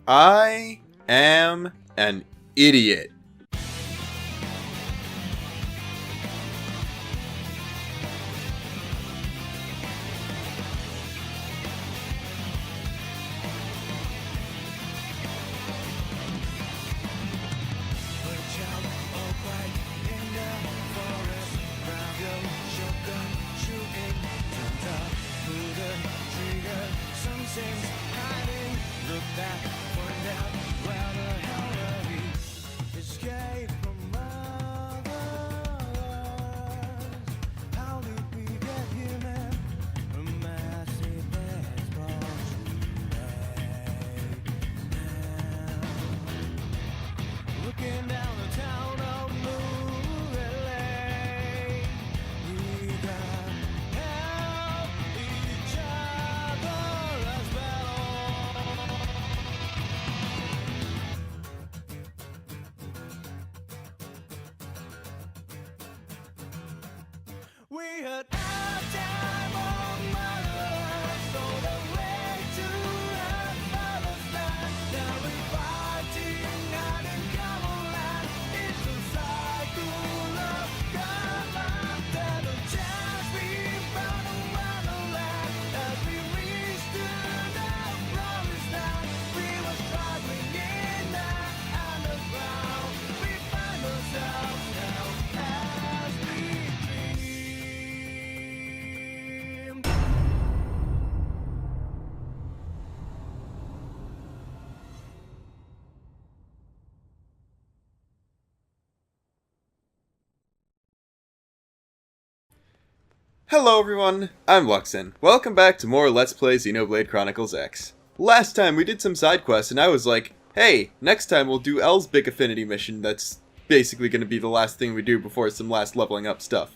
I am an idiot. We had our time on Mars, so the way to our father's land. Now we're fighting out in common land. It's a cycle of Caravan. There's a chance we found around the land. As we reached to the promised land, we were struggling in the underground. We find ourselves now as we dream. Hello everyone, I'm Luxin. Welcome back to more Let's Play Xenoblade Chronicles X. Last time we did some side quests and I was like, hey, next time we'll do L's big affinity mission that's basically going to be the last thing we do before some last leveling up stuff.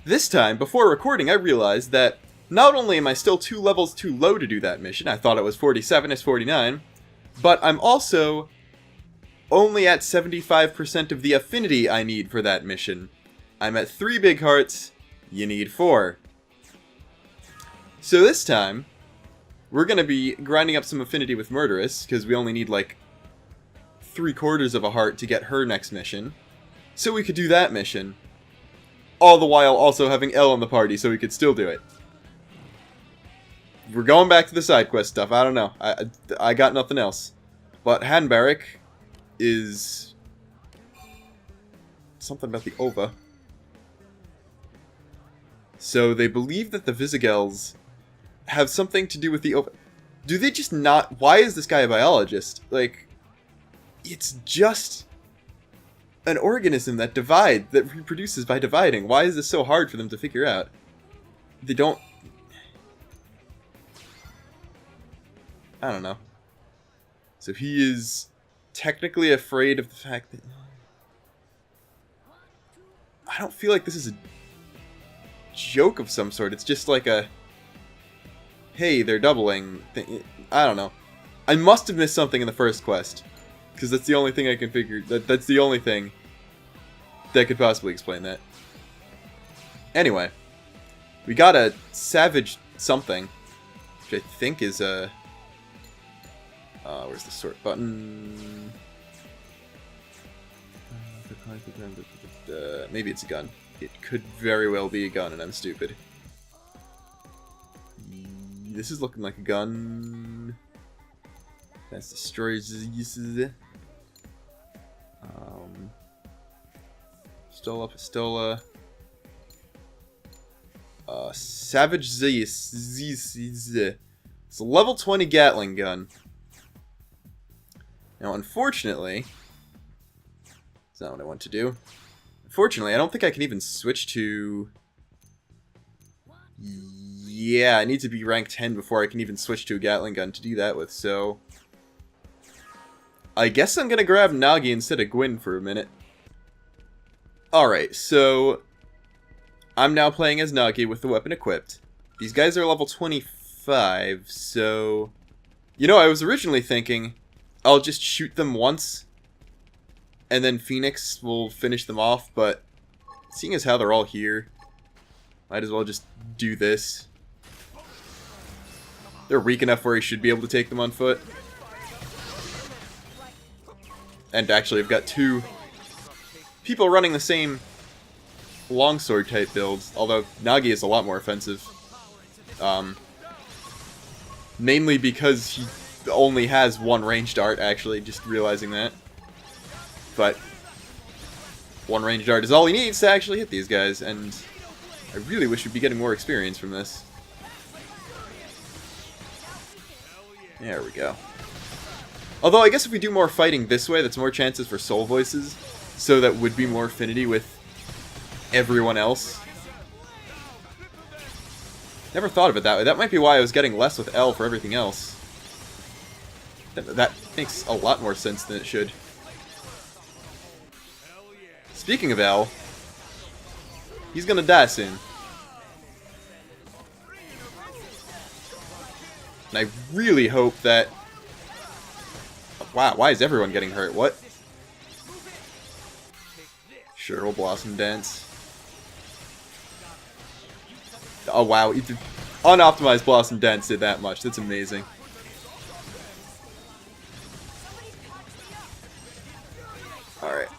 This time, before recording, I realized that not only am I still 2 levels too low to do that mission, I thought it was 47, it's 49, but I'm also only at 75% of the affinity I need for that mission. I'm at 3 big hearts. You need 4. So this time, we're going to be grinding up some affinity with Murderess, because we only need like 3/4 of a heart to get her next mission. So we could do that mission. All the while also having L in the party, so we could still do it. We're going back to the side quest stuff, I don't know. I got nothing else. But Hanbarek is something about the ova. So they believe that the Visigels have something to do with the ova. Do they just not... Why is this guy a biologist? Like, it's just an organism that reproduces by dividing. Why is this so hard for them to figure out? They don't... I don't know. So he is technically afraid of the fact that... I don't feel like this is a joke of some sort. It's just like a, hey, they're doubling thing. I don't know. I must have missed something in the first quest, because that's the only thing I can figure. That's the only thing that could possibly explain that. Anyway, we got a savage something, which I think is a... where's the sort button? Maybe it's a gun. It could very well be a gun, and I'm stupid. This is looking like a gun. That's destroys. Pistola, pistola. Savage Z. It's a level 20 Gatling gun. Now, unfortunately, that's not what I want to do. Unfortunately, I don't think I can even switch to... Yeah, I need to be rank 10 before I can even switch to a Gatling gun to do that with, so... I guess I'm gonna grab Nagi instead of Gwyn for a minute. Alright, so... I'm now playing as Nagi with the weapon equipped. These guys are level 25, so... You know, I was originally thinking I'll just shoot them once, and then Phoenix will finish them off, but seeing as how they're all here, might as well just do this. They're weak enough where he should be able to take them on foot. And actually, I've got two people running the same longsword type builds, although Nagi is a lot more offensive. Mainly because he only has one ranged dart, actually, just realizing that. But one ranged dart is all he needs to actually hit these guys, and I really wish we'd be getting more experience from this. There we go. Although, I guess if we do more fighting this way, that's more chances for soul voices, so that would be more affinity with everyone else. Never thought of it that way. That might be why I was getting less with L for everything else. That makes a lot more sense than it should. Speaking of L, he's gonna die soon. And I really hope that... Wow, why is everyone getting hurt? What? Sure, we'll Blossom Dance. Oh wow, unoptimized Blossom Dance did that much. That's amazing. Alright.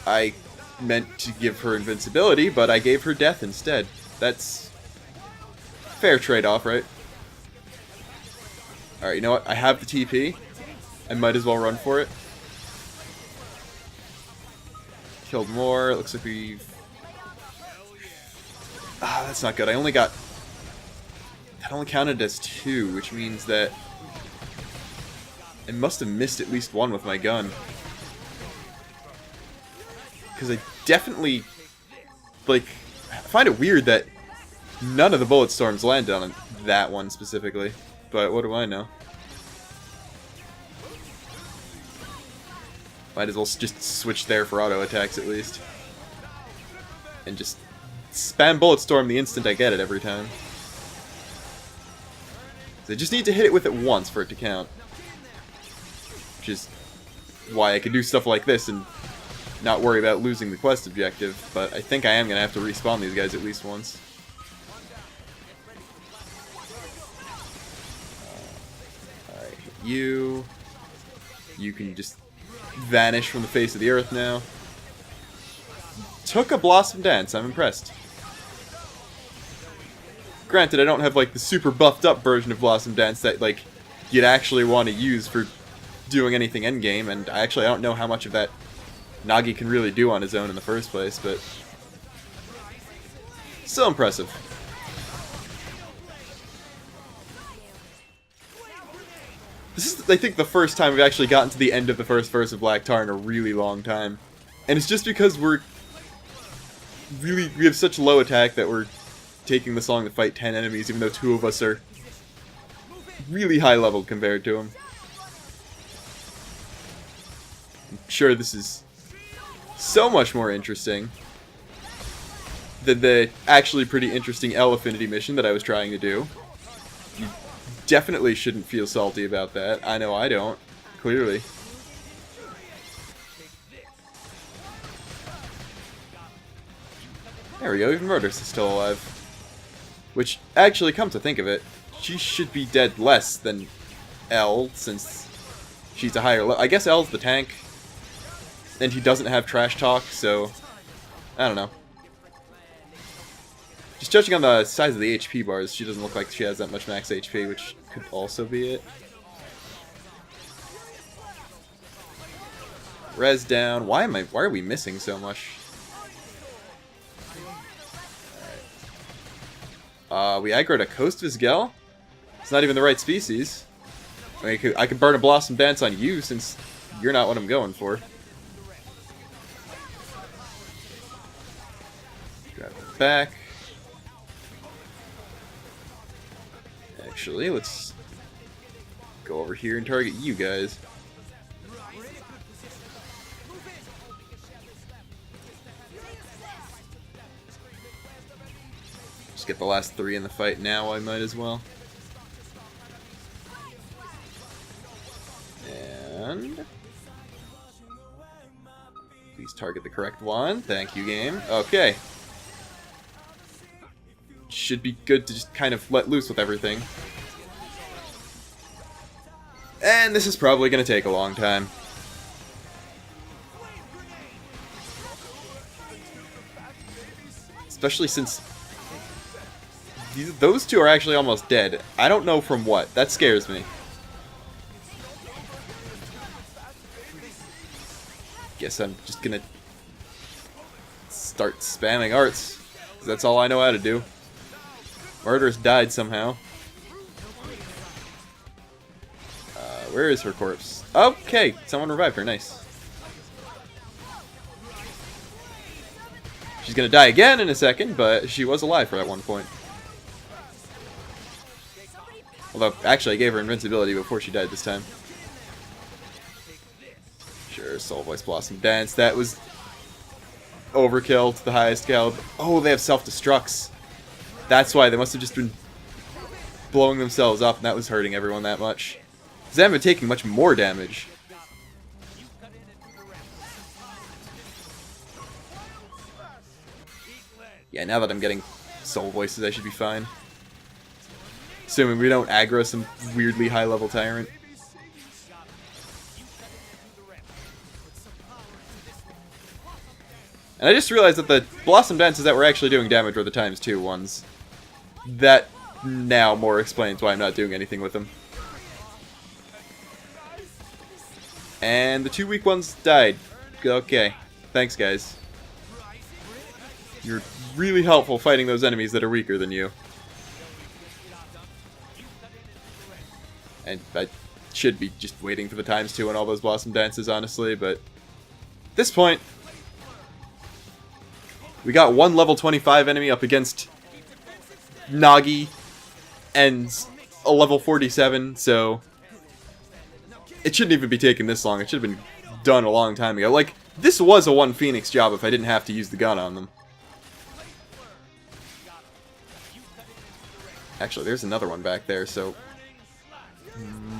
I meant to give her invincibility, but I gave her death instead. That's fair trade-off, right? Alright, you know what? I have the TP. I might as well run for it. Killed more. It looks like we've... Ah, that's not good. I only got... That only counted as 2, which means that... I must have missed at least one with my gun. Because I definitely... Like, I find it weird that none of the bullet storms landed on that one specifically. But what do I know? Might as well just switch there for auto attacks at least. And just spam Bullet Storm the instant I get it every time. So I just need to hit it with it once for it to count. Which is why I can do stuff like this and not worry about losing the quest objective. But I think I am going to have to respawn these guys at least once. Alright, you. You can just vanish from the face of the earth now. Took a Blossom Dance, I'm impressed. Granted, I don't have like the super buffed up version of Blossom Dance that like you'd actually want to use for doing anything endgame, and I don't know how much of that Nagi can really do on his own in the first place, but still impressive. This is, I think, the first time we've actually gotten to the end of the first verse of Black Tar in a really long time. And it's just because we have such low attack that we're taking this long to fight 10 enemies, even though 2 of us are really high leveled compared to them. I'm sure this is so much more interesting than the actually pretty interesting L Affinity mission that I was trying to do. You definitely shouldn't feel salty about that. I know I don't. Clearly. There we go, even Murderous is still alive. Which, actually, come to think of it, she should be dead less than L, since she's a higher level. I guess L's the tank, and he doesn't have Trash Talk, so I don't know. Just judging on the size of the HP bars, she doesn't look like she has that much max HP, which could also be it. Res down. Why are we missing so much? We aggroed a Coast Vizgel? It's not even the right species. I mean, I could burn a Blossom Dance on you, since you're not what I'm going for. Grab it back. Actually, let's go over here and target you guys. Just get the last 3 in the fight now, I might as well. And please target the correct one. Thank you, game. Okay. Should be good to just kind of let loose with everything. And this is probably going to take a long time. Especially since those two are actually almost dead. I don't know from what. That scares me. Guess I'm just gonna start spamming arts. 'Cause that's all I know how to do. Murderous died somehow. Where is her corpse? Okay, someone revived her. Nice. She's gonna die again in a second, but she was alive for that one point. Although, actually, I gave her invincibility before she died this time. Sure, Soul Voice Blossom Dance. That was overkill to the highest caliber. Oh, they have self-destructs. That's why they must have just been blowing themselves up, and that was hurting everyone that much. Because they haven't been taking much more damage. Yeah, now that I'm getting soul voices, I should be fine. Assuming we don't aggro some weirdly high-level tyrant. And I just realized that the Blossom Dances that were actually doing damage were the ×2 ones. That now more explains why I'm not doing anything with them. And the 2 weak ones died. Okay. Thanks, guys. You're really helpful fighting those enemies that are weaker than you. And I should be just waiting for the ×2 on all those Blossom Dances, honestly, but at this point, we got one level 25 enemy up against Nagi and a level 47, so it shouldn't even be taking this long. It should have been done a long time ago. Like, this was a 1 Phoenix job if I didn't have to use the gun on them. Actually, there's another one back there, so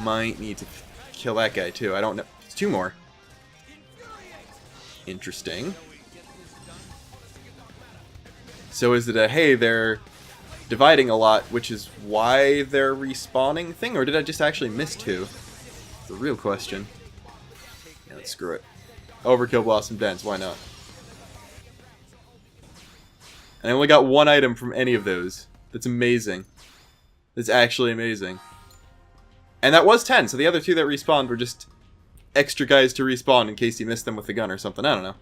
might need to kill that guy too. I don't know. There's 2 more. Interesting. So is it a, hey, they're dividing a lot, which is why they're respawning thing? Or did I just actually miss 2? The real question. Yeah, let's screw it. Overkill Blossom Dance, why not? And I only got 1 item from any of those. That's amazing. That's actually amazing. And that was 10, so the other 2 that respawned were just extra guys to respawn in case you missed them with the gun or something. I don't know.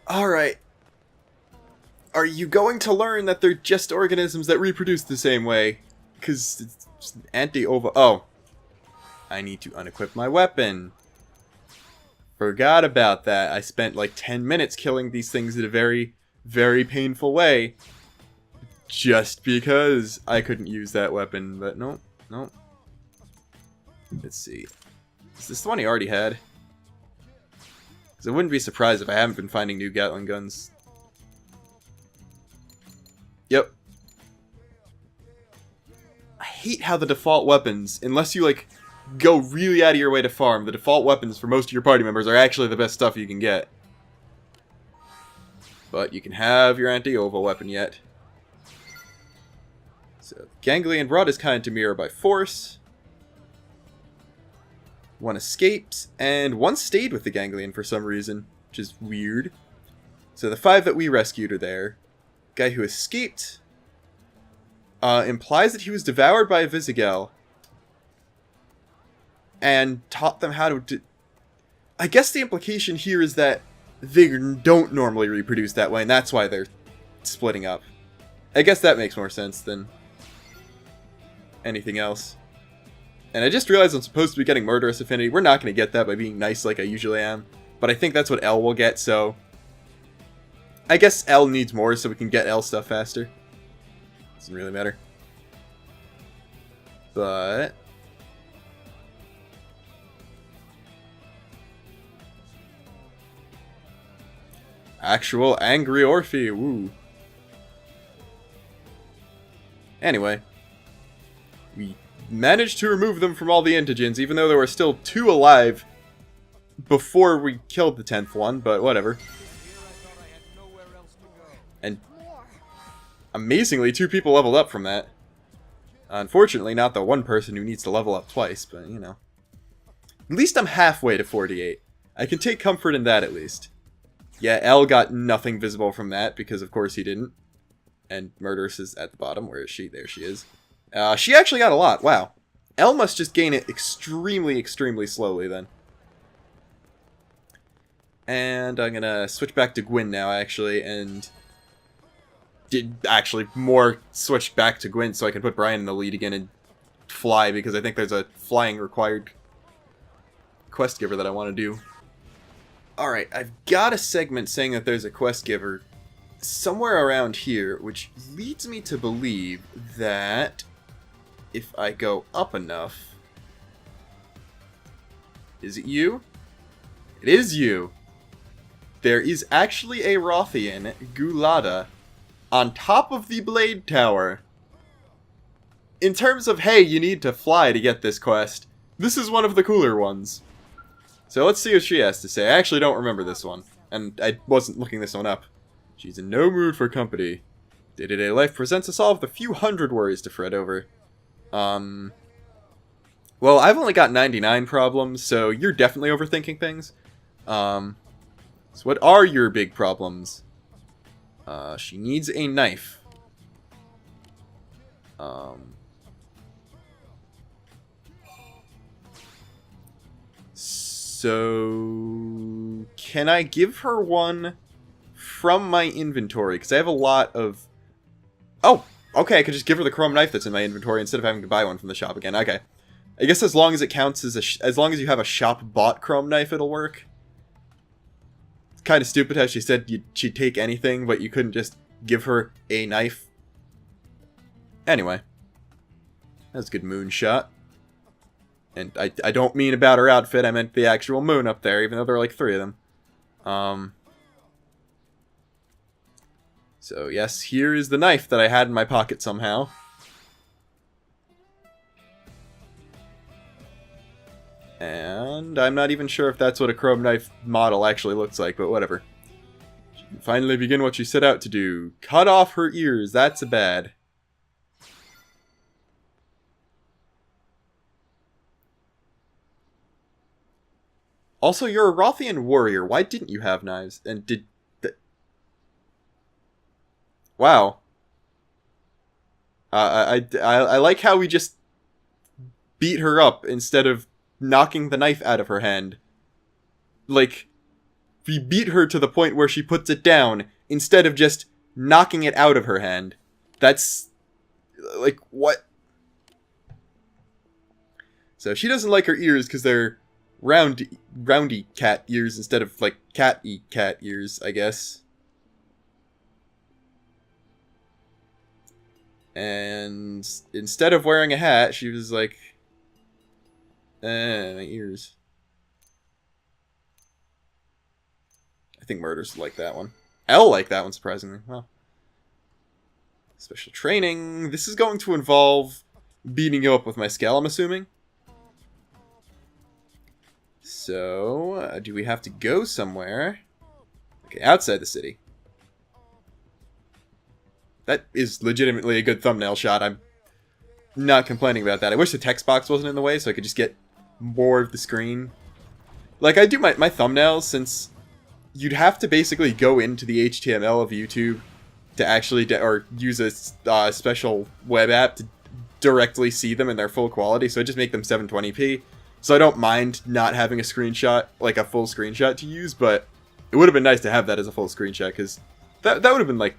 Alright. Are you going to learn that they're just organisms that reproduce the same way? Because it's anti-ova... Oh. I need to unequip my weapon. Forgot about that. I spent like 10 minutes killing these things in a very, very painful way. Just because I couldn't use that weapon. But no, no. Let's see. Is this the one he already had? Because I wouldn't be surprised if I haven't been finding new Gatling guns. Yep. I hate how the default weapons, unless you like go really out of your way to farm, the default weapons for most of your party members are actually the best stuff you can get. But you can have your anti-ova weapon yet. So, Ganglion brought his kind to mirror by force. 1 escaped, and 1 stayed with the Ganglion for some reason, which is weird. So the 5 that we rescued are there. Guy who escaped implies that he was devoured by a Visigal and taught them how to I guess the implication here is that they don't normally reproduce that way, and that's why they're splitting up. I guess that makes more sense than anything else. And I just realized I'm supposed to be getting Murderous Affinity. We're not going to get that by being nice like I usually am, but I think that's what L will get, so I guess L needs more so we can get L stuff faster. Doesn't really matter. But actual angry Orphe, woo. Anyway, we managed to remove them from all the antigens, even though there were still 2 alive before we killed the 10th one, but whatever. And amazingly, 2 people leveled up from that. Unfortunately, not the 1 person who needs to level up twice, but you know. At least I'm halfway to 48. I can take comfort in that at least. Yeah, L got nothing visible from that, because of course he didn't. And Murderous is at the bottom. Where is she? There she is. She actually got a lot. Wow. L must just gain it extremely, extremely slowly then. And I'm gonna switch back to Gwyn now, actually, and... did actually more switch back to Gwyn so I can put Brian in the lead again and fly, because I think there's a flying required quest giver that I want to do. Alright, I've got a segment saying that there's a quest giver somewhere around here, which leads me to believe that if I go up enough... Is it you? It is you! There is actually a Wrothian, Gulada, on top of the Blade Tower. In terms of, hey, you need to fly to get this quest, this is one of the cooler ones. So let's see what she has to say. I actually don't remember this one, and I wasn't looking this one up. She's in no mood for company. Day-to-day life presents us all with a few hundred worries to fret over. Well, I've only got 99 problems, so you're definitely overthinking things. So what are your big problems? She needs a knife. So... can I give her one from my inventory? Because I have a lot of... Oh! Okay, I could just give her the chrome knife that's in my inventory instead of having to buy one from the shop again. Okay. I guess as long as it counts as as long as you have a shop-bought chrome knife, it'll work. It's kind of stupid how she said she'd take anything, but you couldn't just give her a knife. Anyway. That's a good moonshot. And I don't mean about her outfit, I meant the actual moon up there, even though there are like 3 of them. So yes, here is the knife that I had in my pocket somehow. And I'm not even sure if that's what a chrome knife model actually looks like, but whatever. She can finally begin what she set out to do. Cut off her ears, that's bad. Also, you're a Wrothian warrior. Why didn't you have knives? And did... Wow. I like how we just beat her up instead of knocking the knife out of her hand. Like, we beat her to the point where she puts it down instead of just knocking it out of her hand. That's... like, what? So she doesn't like her ears because they're roundy cat ears instead of, like, cat-y cat ears, I guess. And instead of wearing a hat, she was like, my ears. I think Murder's like that one. L like that one, surprisingly. Well. Special training. This is going to involve beating you up with my scale, I'm assuming. So, do we have to go somewhere? Okay, outside the city. That is legitimately a good thumbnail shot. I'm not complaining about that. I wish the text box wasn't in the way so I could just get more of the screen. Like, I do my thumbnails, since you'd have to basically go into the HTML of YouTube to actually, or use a special web app to directly see them in their full quality, so I just make them 720p. So I don't mind not having a screenshot, like a full screenshot to use, but it would have been nice to have that as a full screenshot, because that would have been, like,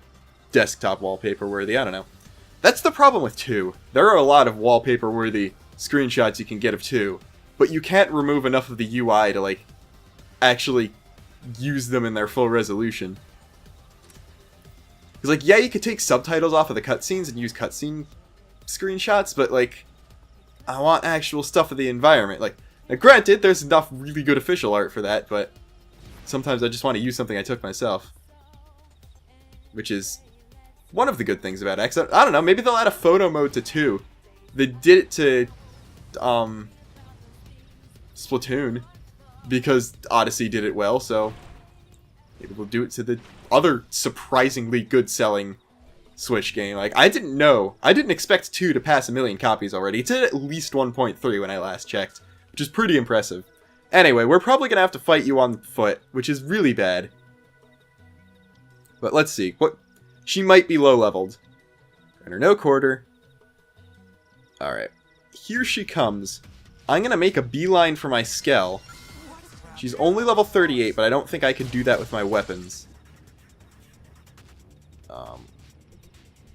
desktop wallpaper worthy. I don't know. That's the problem with 2. There are a lot of wallpaper worthy screenshots you can get of 2, but you can't remove enough of the UI to, like, actually use them in their full resolution. Because, like, yeah, you could take subtitles off of the cutscenes and use cutscene screenshots, but, like, I want actual stuff of the environment. Like, now granted, there's enough really good official art for that, but sometimes I just want to use something I took myself. Which is one of the good things about X. I don't know, maybe they'll add a photo mode to 2. They did it to, Splatoon, because Odyssey did it well, so maybe we'll do it to the other surprisingly good-selling Switch game. Like, I didn't expect 2 to pass 1 million copies already. It's at least 1.3 when I last checked, which is pretty impressive. Anyway, we're probably gonna have to fight you on foot, which is really bad. But let's see. What? She might be low-leveled. And her no quarter. Alright. Here she comes. I'm going to make a beeline for my Skell. She's only level 38, but I don't think I can do that with my weapons.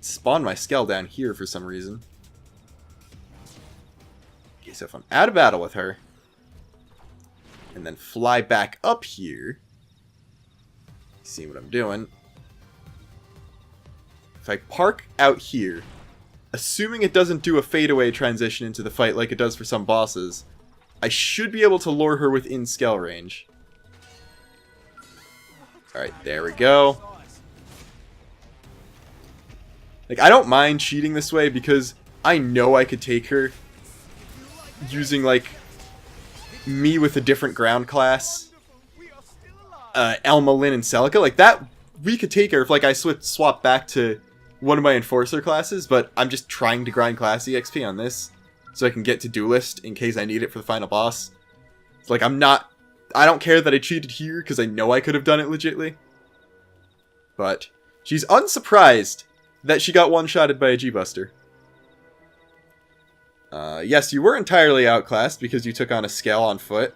Spawn my Skell down here for some reason. Okay, so if I'm out of battle with her, and then fly back up here, see what I'm doing. If I park out here, assuming it doesn't do a fadeaway transition into the fight like it does for some bosses, I should be able to lure her within Skell range. Alright, there we go. Like, I don't mind cheating this way because I know I could take her using, like, me with a different ground class. Elma, Lyn, and Celica. Like, that, we could take her if, like, I swap back to one of my Enforcer classes, but I'm just trying to grind class EXP on this so I can get to Duelist in case I need it for the final boss. It's like, I don't care that I cheated here because I know I could have done it legitly. But she's unsurprised that she got one-shotted by a G-Buster. Yes, you were entirely outclassed because you took on a Skell on foot.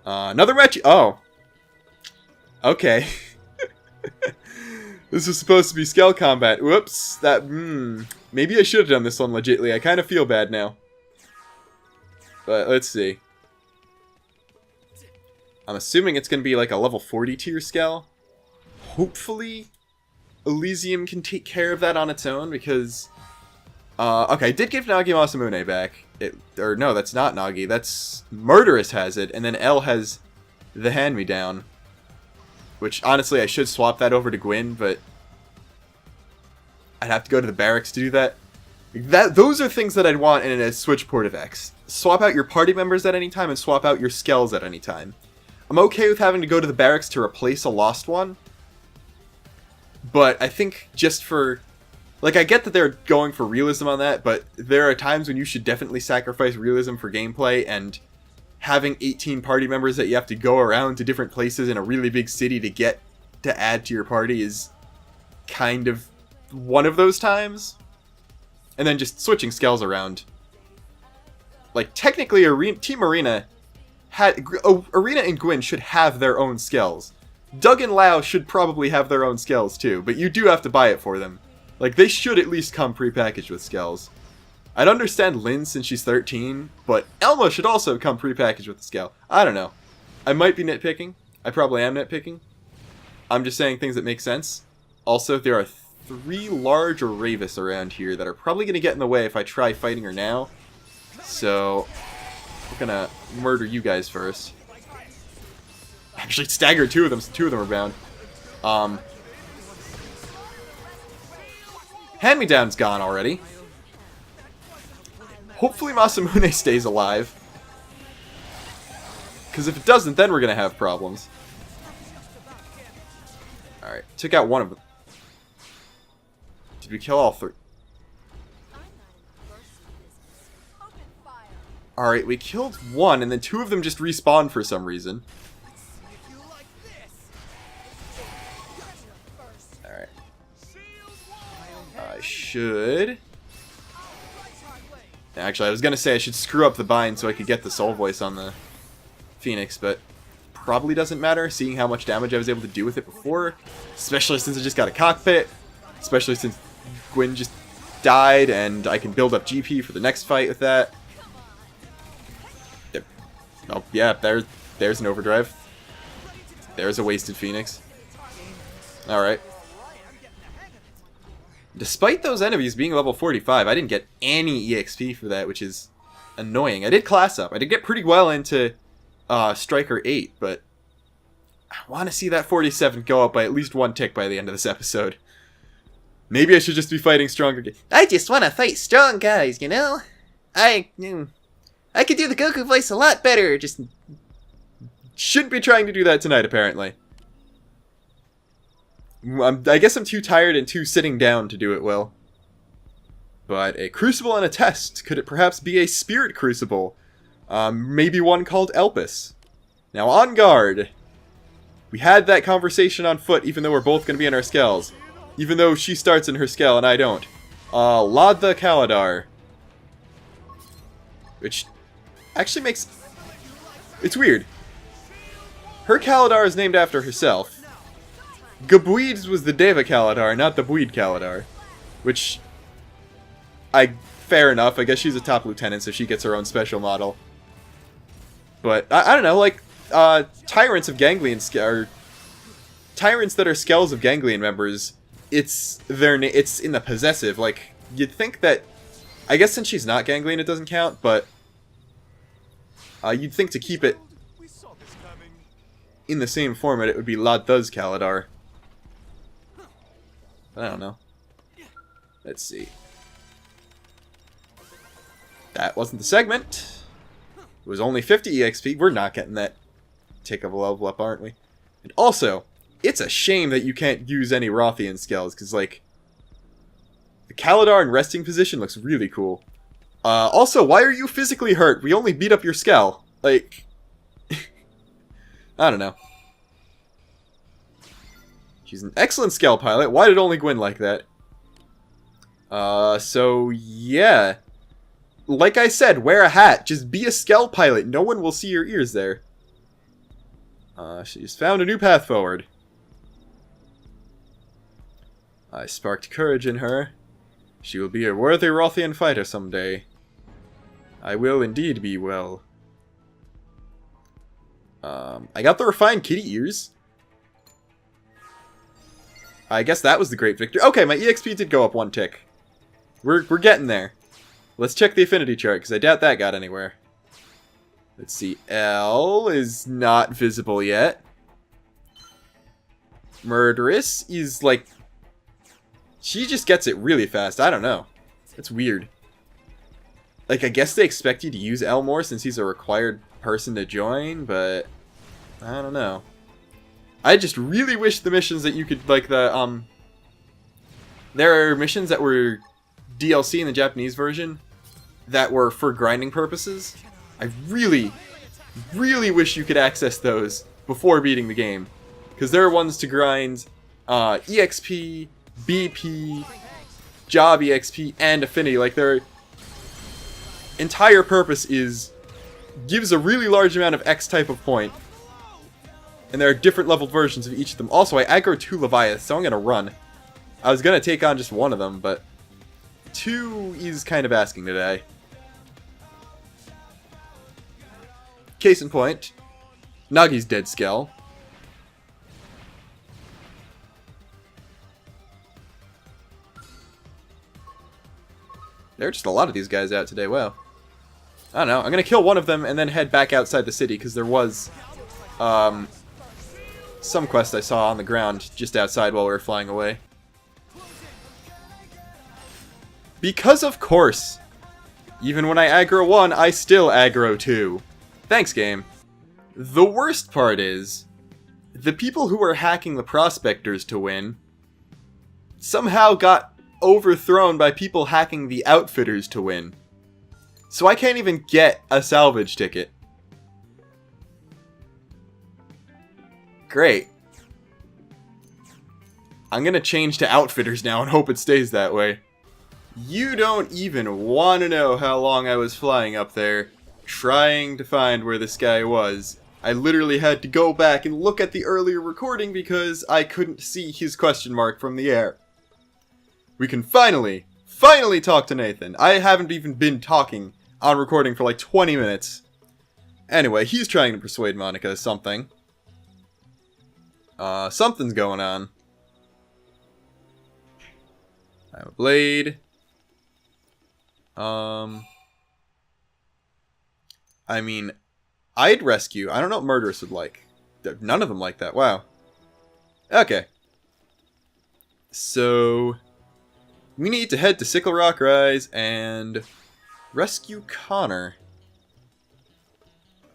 Another match. Oh. Okay. This is supposed to be Skell combat. Whoops. That, maybe I should have done this one legitly. I kind of feel bad now. But let's see. I'm assuming it's going to be like a level 40 tier Skell. Hopefully Elysium can take care of that on its own because... okay, I did give Nagi Masamune back. Or no, that's not Nagi. That's... Murderous has it, and then L has the hand-me-down. Which, honestly, I should swap that over to Gwyn, but... I'd have to go to the barracks to do that. Those are things that I'd want in a Switch port of X. Swap out your party members at any time and swap out your Skells at any time. I'm okay with having to go to the barracks to replace a lost one. But I think just for... Like, I get that they're going for realism on that, but there are times when you should definitely sacrifice realism for gameplay, and having 18 party members that you have to go around to different places in a really big city to get to add to your party is kind of one of those times. And then just switching Skells around. Like, technically, Team Arena and Gwyn should have their own Skells. Doug and Lau should probably have their own Skells too, but you do have to buy it for them. Like, they should at least come prepackaged with Skells. I'd understand Lyn since she's 13, but Elma should also come prepackaged with a Skell. I don't know. I might be nitpicking. I probably am nitpicking. I'm just saying things that make sense. Also, there are 3 large Ravis around here that are probably going to get in the way if I try fighting her now. So, we're going to murder you guys first. Actually, staggered 2 of them, so 2 of them are bound. Hand-me-down's gone already. Hopefully Masamune stays alive. Because if it doesn't, then we're going to have problems. Alright, took out one of them. Did we kill all 3? Alright, we killed 1, and then 2 of them just respawned for some reason. Alright. I should... Actually, I was going to say I should screw up the bind so I could get the soul voice on the Phoenix, but probably doesn't matter, seeing how much damage I was able to do with it before. Especially since I just got a cockpit. Especially since Gwyn just died, and I can build up GP for the next fight with that. Yep. Oh, yeah, there's an overdrive. There's a wasted Phoenix. Alright. Despite those enemies being level 45, I didn't get any EXP for that, which is annoying. I did class up. I did get pretty well into Striker 8, but I want to see that 47 go up by at least 1 tick by the end of this episode. Maybe I should just be fighting stronger guys. I just want to fight strong guys, you know? I could do the Goku voice a lot better, just shouldn't be trying to do that tonight, apparently. I guess I'm too tired and too sitting down to do it well. But a crucible and a test. Could it perhaps be a spirit crucible? Maybe one called Elpis. Now on guard. We had that conversation on foot, even though we're both going to be in our skells. Even though she starts in her skell and I don't. Ladda Kaladar. Which actually makes... It's weird. Her Kaladar is named after herself. Gabuid's was the Deva Kaladar, not the Buid Kaladar. Which... Fair enough, I guess she's a top lieutenant, so she gets her own special model. But, I don't know, like, Tyrants of Ganglion... or Tyrants that are skells of Ganglion members... It's in the possessive. Like, you'd think that... I guess since she's not Ganglion, it doesn't count, but... you'd think to keep it in the same format, it would be Ladda's Kaladar. But I don't know. Let's see. That wasn't the segment. It was only 50 EXP. We're not getting that tick of a level up, aren't we? And also... It's a shame that you can't use any Wrothian skills, because, like, the Kaladar in resting position looks really cool. Also, why are you physically hurt? We only beat up your skell. Like, I don't know. She's an excellent skell pilot. Why did only Gwyn like that? So, yeah. Like I said, wear a hat. Just be a skell pilot. No one will see your ears there. She's found a new path forward. I sparked courage in her. She will be a worthy Wrothian fighter someday. I will indeed be well. I got the refined kitty ears. I guess that was the great victory. Okay, my EXP did go up one tick. We're getting there. Let's check the affinity chart, because I doubt that got anywhere. Let's see. L is not visible yet. Murderous is like... She just gets it really fast. I don't know. It's weird. Like, I guess they expect you to use L more since he's a required person to join, but... I don't know. I just really wish the missions that you could, like, the, There are missions that were DLC in the Japanese version that were for grinding purposes. I really, really wish you could access those before beating the game. Because there are ones to grind EXP, BP, Job EXP, and Affinity. Like, their entire purpose is... gives a really large amount of X type of point. And there are different leveled versions of each of them. Also, I aggro 2 Leviaths, so I'm going to run. I was going to take on just one of them, but 2 is kind of asking today. Case in point, Nagi's dead skell. There are just a lot of these guys out today, wow. I don't know, I'm going to kill one of them and then head back outside the city, because there was some quest I saw on the ground just outside while we were flying away. Because of course, even when I aggro 1, I still aggro 2. Thanks, game. The worst part is, the people who were hacking the prospectors to win somehow got overthrown by people hacking the outfitters to win. So I can't even get a salvage ticket. Great. I'm gonna change to outfitters now and hope it stays that way. You don't even want to know how long I was flying up there, trying to find where this guy was. I literally had to go back and look at the earlier recording because I couldn't see his question mark from the air. We can finally talk to Nathan. I haven't even been talking on recording for like 20 minutes. Anyway, he's trying to persuade Monica of something. Something's going on. I have a blade. I mean, I'd rescue. I don't know what Murderous would like. None of them like that. Wow. Okay. So, we need to head to Sickle Rock Rise and rescue Connor.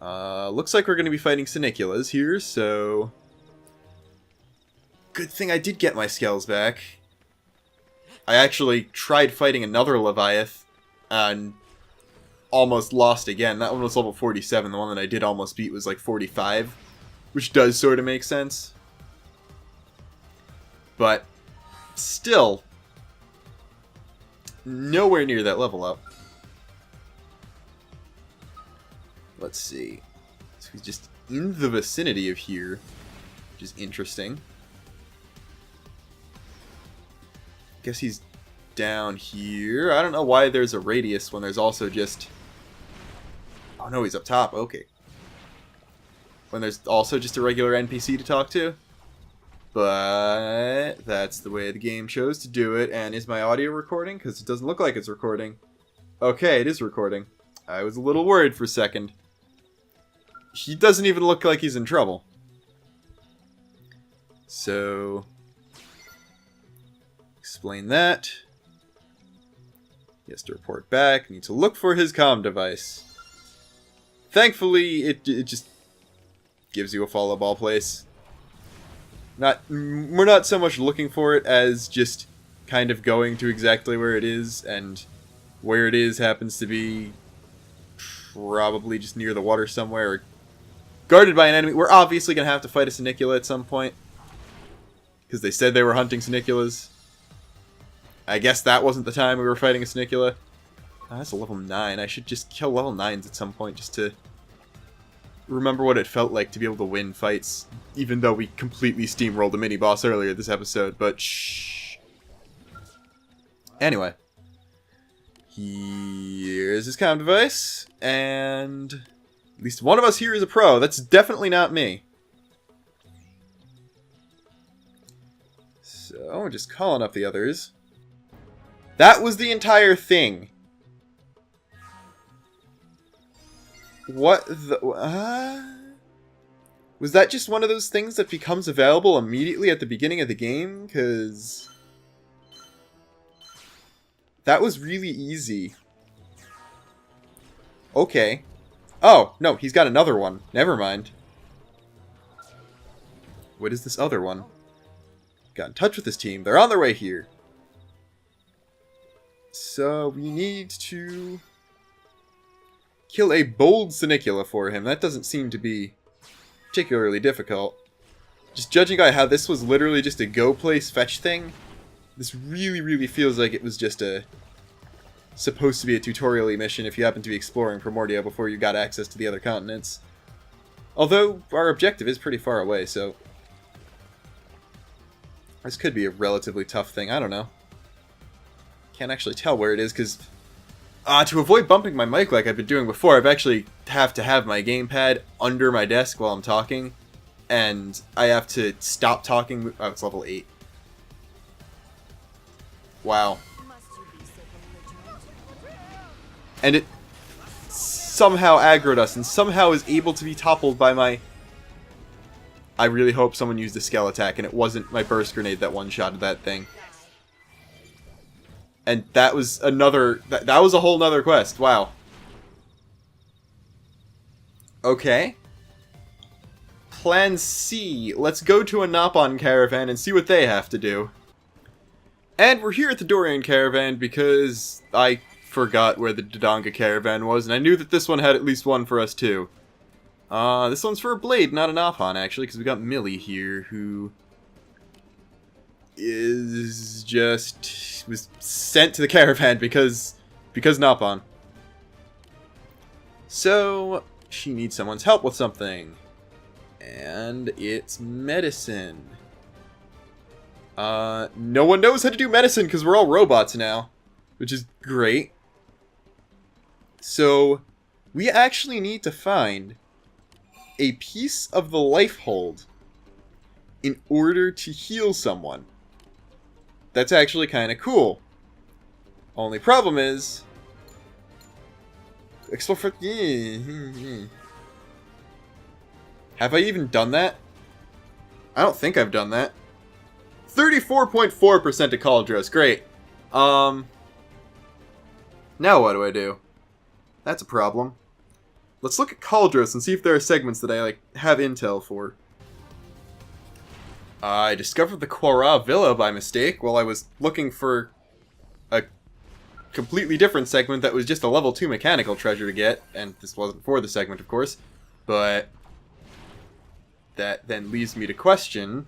Looks like we're going to be fighting Siniculas here, so... Good thing I did get my scales back. I actually tried fighting another Leviath and almost lost again. That one was level 47. The one that I did almost beat was like 45. which does sort of make sense. But still, nowhere near that level up. Let's see. So he's just in the vicinity of here, which is interesting. Guess he's down here. I don't know why there's a radius when there's also just... Oh no, he's up top. Okay. When there's also just a regular NPC to talk to. But that's the way the game chose to do it. And is my audio recording? Because it doesn't look like it's recording. Okay, it is recording. I was a little worried for a second. He doesn't even look like he's in trouble. So... explain that. He has to report back. Need to look for his comm device. Thankfully, it just gives you a follow ball place. We're not so much looking for it as just kind of going to exactly where it is, and where it is happens to be probably just near the water somewhere, or guarded by an enemy. We're obviously going to have to fight a Senicula at some point, because they said they were hunting Seniculas. I guess that wasn't the time we were fighting a Senicula. Oh, that's a level 9. I should just kill level 9s at some point just to remember what it felt like to be able to win fights, even though we completely steamrolled a mini-boss earlier this episode, but shh. Anyway. Here's his comm device, and at least one of us here is a pro. That's definitely not me. So, we're just calling up the others. That was the entire thing. What the... Was that just one of those things that becomes available immediately at the beginning of the game? Because... that was really easy. Okay. Oh, no, he's got another one. Never mind. What is this other one? Got in touch with his team. They're on their way here. So, we need to kill a bold Senicula for him. That doesn't seem to be particularly difficult. Just judging by how this was literally just a go place fetch thing, this really, really feels like it was just supposed to be a tutorial-y mission if you happen to be exploring Primordia before you got access to the other continents. Although, our objective is pretty far away, so this could be a relatively tough thing. I don't know. Can't actually tell where it is, because to avoid bumping my mic like I've been doing before, I've actually have to have my gamepad under my desk while I'm talking, and I have to stop talking. Oh, it's level 8. Wow. And it somehow aggroed us, and somehow is able to be toppled by my... I really hope someone used a Skell attack, and it wasn't my burst grenade that one-shotted that thing. And that was another... That was a whole nother quest. Wow. Okay. Plan C. Let's go to a Nopon Caravan and see what they have to do. And we're here at the Dorian Caravan because I forgot where the Dodonga Caravan was, and I knew that this one had at least one for us too. This one's for a Blade, not a Nopon, actually, because we got Millie here, who was sent to the caravan because Nopon. So she needs someone's help with something, and it's medicine. No one knows how to do medicine because we're all robots now, which is great. So we actually need to find a piece of the life hold in order to heal someone. That's actually kind of cool. Only problem is... explore for... Have I even done that? I don't think I've done that. 34.4% to Cauldros. Great. Now what do I do? That's a problem. Let's look at Cauldros and see if there are segments that I have intel for. I discovered the Quara Villa by mistake while I was looking for a completely different segment that was just a level 2 mechanical treasure to get, and this wasn't for the segment, of course, but that then leaves me to question,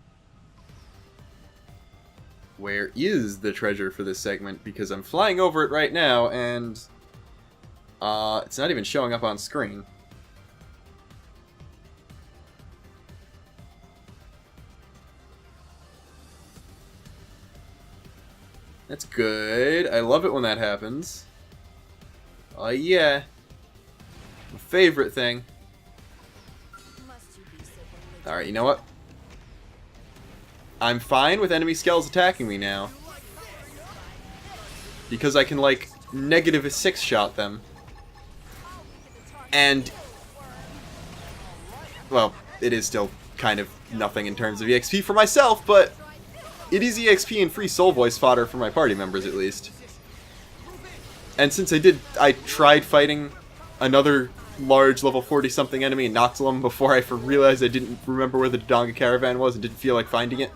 where is the treasure for this segment? Because I'm flying over it right now, and it's not even showing up on screen. That's good. I love it when that happens. Oh yeah. My favorite thing. Alright, you know what? I'm fine with enemy skells attacking me now. Because I can, like, negative 6 shot them. And, well, it is still kind of nothing in terms of EXP for myself, but it is EXP and free soul voice fodder for my party members, at least. And since I tried fighting another large level 40-something enemy in Noxalum before I realized I didn't remember where the Dodonga Caravan was and didn't feel like finding it.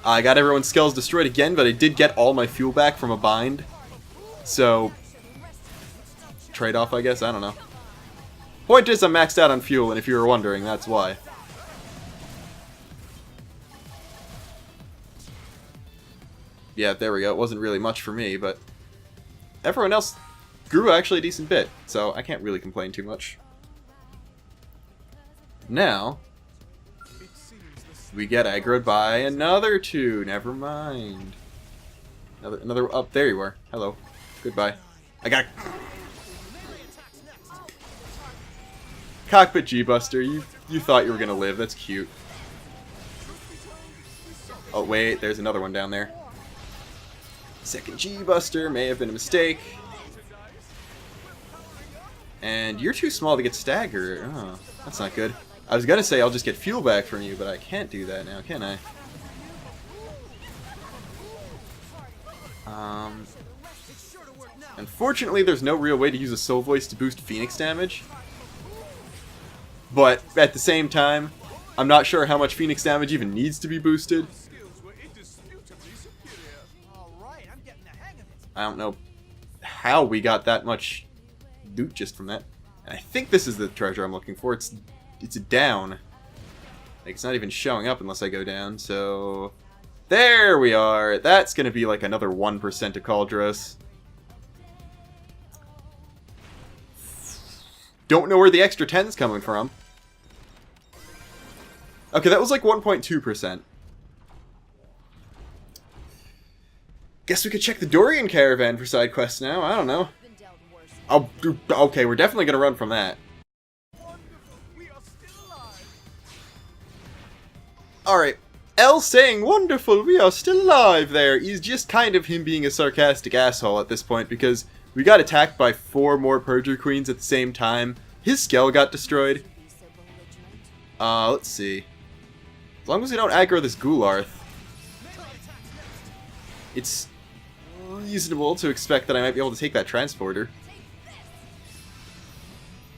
I got everyone's skulls destroyed again, but I did get all my fuel back from a bind. So, trade-off, I guess? I don't know. Point is, I'm maxed out on fuel, and if you were wondering, that's why. Yeah, there we go. It wasn't really much for me, but everyone else grew actually a decent bit, so I can't really complain too much. Now, we get aggroed by another 2. Never mind. Another. Up there you were. Hello. Goodbye. I got Cockpit G-Buster. You thought you were gonna live. That's cute. Oh wait, there's another one down there. Second G-Buster may have been a mistake. And you're too small to get staggered. Oh, that's not good. I was gonna say I'll just get fuel back from you, but I can't do that now, can I? Unfortunately, there's no real way to use a soul voice to boost Phoenix damage. But at the same time, I'm not sure how much Phoenix damage even needs to be boosted. I don't know how we got that much loot just from that. And I think this is the treasure I'm looking for. It's down. Like, it's not even showing up unless I go down, so there we are. That's gonna be like another 1% to Cauldros. Don't know where the extra 10's coming from. Okay, that was like 1.2%. Guess we could check the Dorian Caravan for side quests now. I don't know. Oh, okay, we're definitely gonna run from that. Alright, L saying, "Wonderful, we are still alive" there is just kind of him being a sarcastic asshole at this point, because we got attacked by 4 more Purger Queens at the same time. His Skell got destroyed. Let's see. As long as we don't aggro this Goularth, it's reasonable to expect that I might be able to take that Transporter.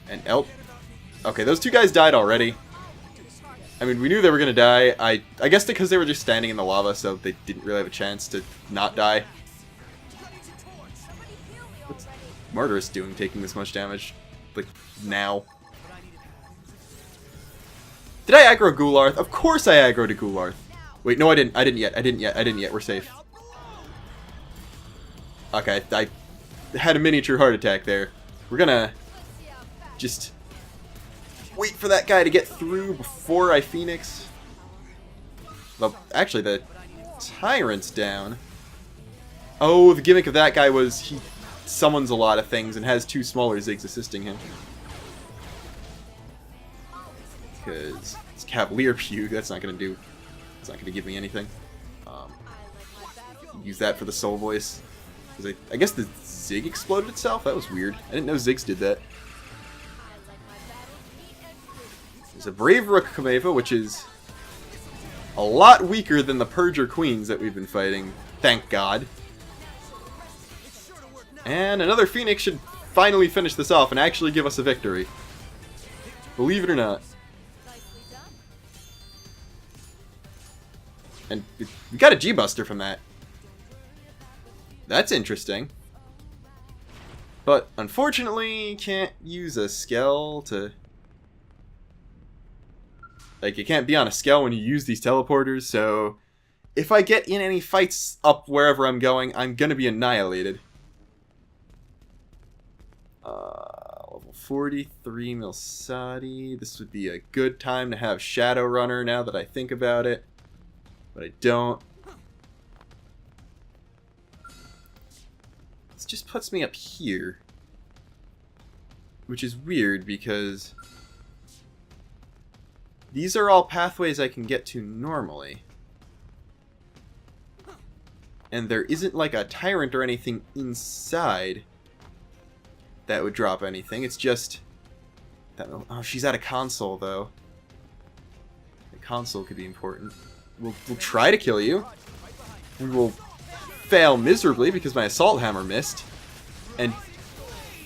And okay, those 2 guys died already. I mean, we knew they were gonna die. I guess because they were just standing in the lava, so they didn't really have a chance to not die. What's Martyrus doing, taking this much damage? Like, now? Did I aggro Goularth? Of course I aggroed a Goularth. Wait, no I didn't. I didn't yet. We're safe. Okay, I had a miniature heart attack there. We're gonna just wait for that guy to get through before I Phoenix. Well, actually, the Tyrant's down. Oh, the gimmick of that guy was he summons a lot of things and has 2 smaller Ziggs assisting him. Because it's Cavalier Pew, that's not gonna do. It's not gonna give me anything. Use that for the Soul Voice. I guess the Zig exploded itself? That was weird. I didn't know Ziggs did that. There's a Brave Rook Kameva, which is a lot weaker than the Purger Queens that we've been fighting. Thank God. And another Phoenix should finally finish this off and actually give us a victory. Believe it or not. And we got a G-Buster from that. That's interesting. But unfortunately, can't use a Skell to Like, you can't be on a scale when you use these teleporters, so if I get in any fights up wherever I'm going, I'm gonna be annihilated. Level 43 Milsati. This would be a good time to have Shadowrunner now that I think about it. But I don't. This just puts me up here. Which is weird because these are all pathways I can get to normally. And there isn't like a tyrant or anything inside that would drop anything. It's just that. Oh, she's at a console though. The console could be important. We'll try to kill you. We will fail miserably because my assault hammer missed, and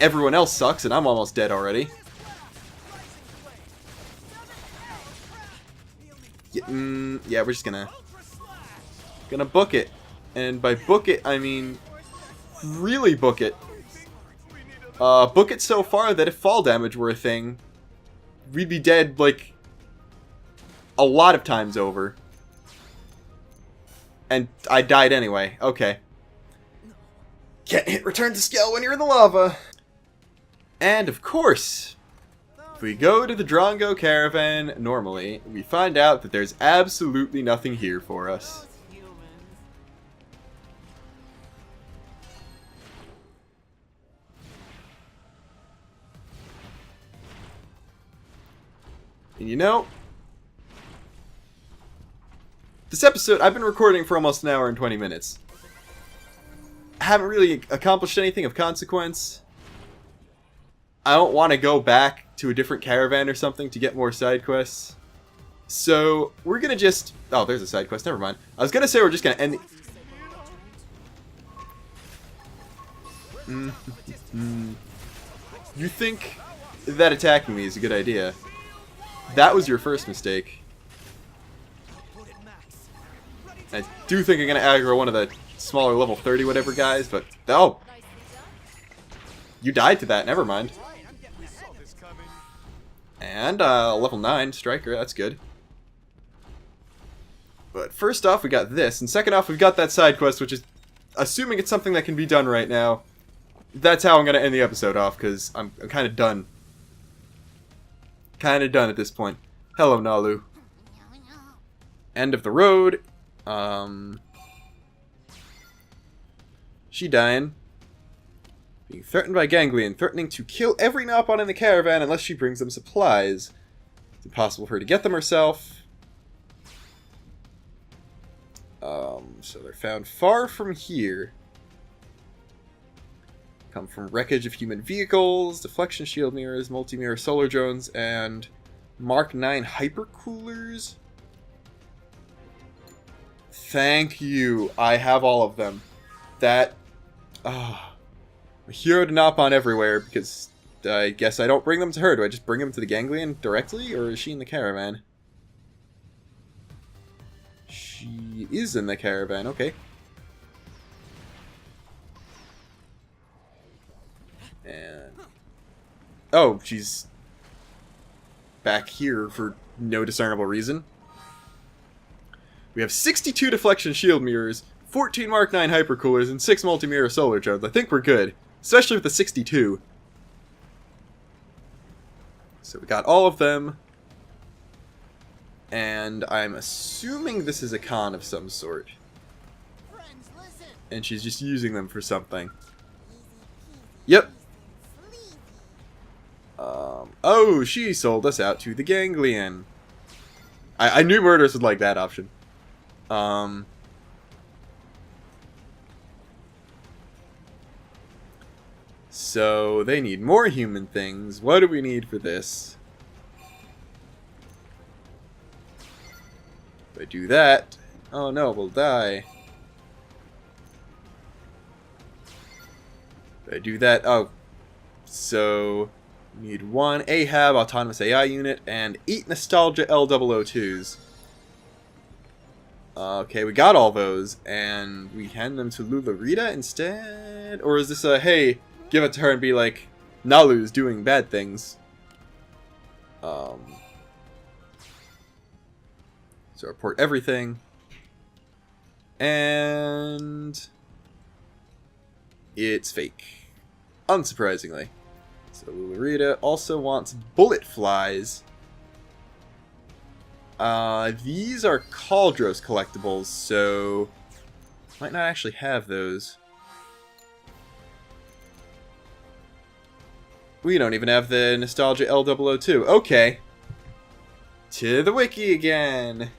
everyone else sucks, and I'm almost dead already. Yeah, we're just gonna book it, and by book it I mean really book it. Book it so far that if fall damage were a thing, we'd be dead, like, a lot of times over. And I died anyway. Okay. Can't hit return to scale when you're in the lava. And, of course, if we go to the Drongo Caravan normally, we find out that there's absolutely nothing here for us. And you know, this episode, I've been recording for almost an hour and 20 minutes. I haven't really accomplished anything of consequence. I don't want to go back to a different caravan or something to get more side quests. So, we're gonna just... Oh, there's a side quest, never mind. I was gonna say we're just gonna end the... You think that attacking me is a good idea? That was your first mistake. I do think I'm gonna aggro one of the smaller level 30 whatever guys, but oh, you died to that. Never mind. And level 9 striker. That's good. But first off, we got this, and second off, we've got that side quest, which is, assuming it's something that can be done right now. That's how I'm gonna end the episode off, because I'm kind of done. Kind of done at this point. Hello, Nalu. End of the road. She dying. Being threatened by Ganglion, threatening to kill every Nopon in the caravan unless she brings them supplies. It's impossible for her to get them herself. So they're found far from here. Come from wreckage of human vehicles, deflection shield mirrors, multi-mirror solar drones, and Mark 9 hypercoolers. Thank you. I have all of them. That... a hero to Nopon everywhere, because I guess I don't bring them to her. Do I just bring them to the Ganglion directly, or is she in the caravan? She is in the caravan, okay. And... oh, she's back here for no discernible reason. We have 62 deflection shield mirrors, 14 Mark 9 hypercoolers, and 6 multi-mirror solar drones. I think we're good, especially with the 62. So we got all of them. And I'm assuming this is a con of some sort. And she's just using them for something. Yep. Oh, she sold us out to the Ganglion. I knew murderers would like that option. So they need more human things. What do we need for this? If I do that, oh no, we'll die. If I do that, oh, so we need 1 Ahab autonomous AI unit and 8 Nostalgia L002s. Okay, we got all those, and we hand them to Lularita instead? Or is this a, hey, give it to her and be like, Nalu's doing bad things? So report everything. And it's fake. Unsurprisingly. So Lulurita also wants bullet flies. These are Cauldros collectibles, so might not actually have those. We don't even have the Nostalgia L002. Okay. To the wiki again.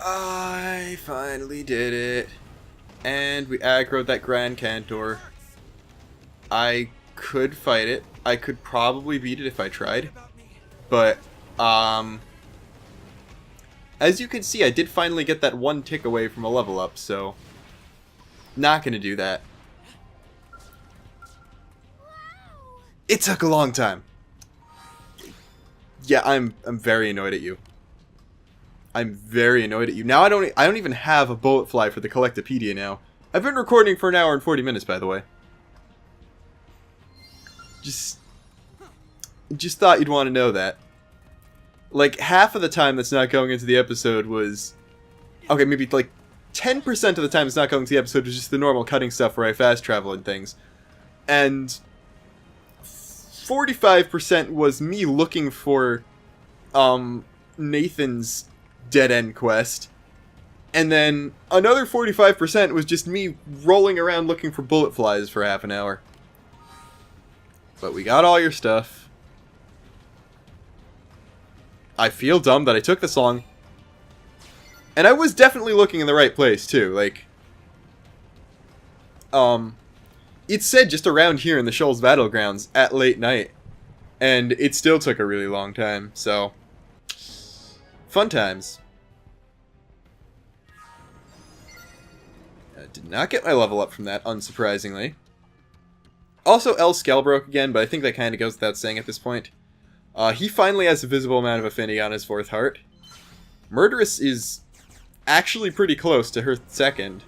I finally did it. And we aggroed that Grand Cantor. I could fight it. I could probably beat it if I tried. But, as you can see, I did finally get that one tick away from a level up, so not gonna do that. It took a long time. Yeah, I'm very annoyed at you. I'm very annoyed at you. Now I don't even have a bullet fly for the Collectopedia now. I've been recording for an hour and 40 minutes, by the way. Just thought you'd want to know that. Like, half of the time that's not going into the episode was... Okay, maybe like 10% of the time that's not going to the episode was just the normal cutting stuff where I fast travel and things. And 45% was me looking for Nathan's dead-end quest. And then another 45% was just me rolling around looking for bullet flies for half an hour. But we got all your stuff. I feel dumb that I took this long. And I was definitely looking in the right place, too. Like, it said just around here in the Shoals Battlegrounds at late night. And it still took a really long time, so... Fun times. I did not get my level up from that, unsurprisingly. Also, L Scale broke again, but I think that kind of goes without saying at this point. He finally has a visible amount of affinity on his 4th heart. Murderous is actually pretty close to her 2nd.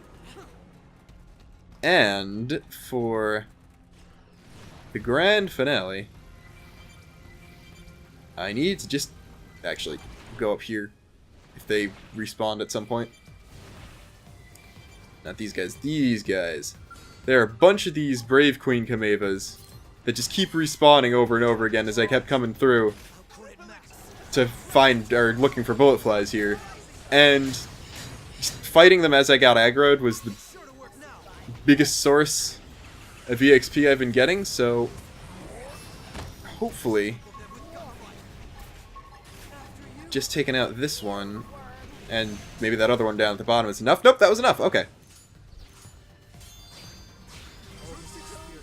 And for the grand finale, I need to just actually go up here if they respawn at some point. Not these guys, these guys. There are a bunch of these Brave Queen Kamevas that just keep respawning over and over again as I kept coming through to find, or looking for bullet flies here. And just fighting them as I got aggroed was the biggest source of EXP I've been getting, so hopefully just taking out this one and maybe that other one down at the bottom is enough. Nope, that was enough. Okay.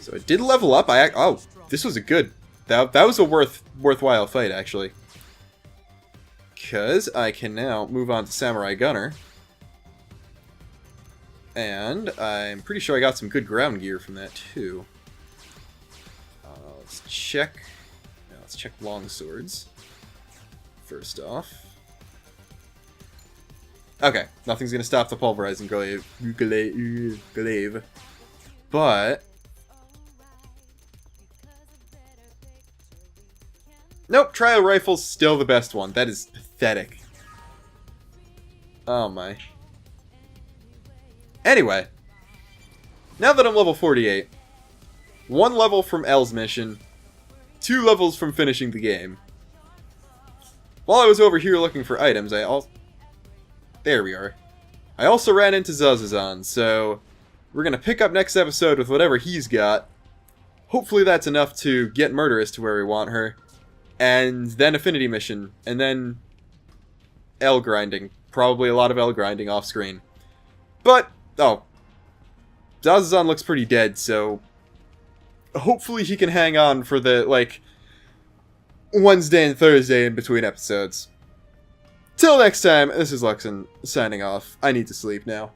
So I did level up. Oh, this was a good... That was a worthwhile fight, actually. Because I can now move on to Samurai Gunner. And I'm pretty sure I got some good ground gear from that, too. Let's check... Now let's check longswords. First off. Okay, nothing's going to stop the pulverizing glaive. But... Nope, Trial Rifle's still the best one. That is pathetic. Oh my. Anyway. Now that I'm level 48. 1 level from L's mission. 2 levels from finishing the game. While I was over here looking for items, there we are. I also ran into Zazazan, so... We're gonna pick up next episode with whatever he's got. Hopefully that's enough to get Murderous to where we want her. And then Affinity Mission, and then L grinding. Probably a lot of L grinding off screen. But, oh. Zazazan looks pretty dead, so... Hopefully he can hang on for the, like... Wednesday and Thursday in between episodes. Till next time, this is Luxin, signing off. I need to sleep now.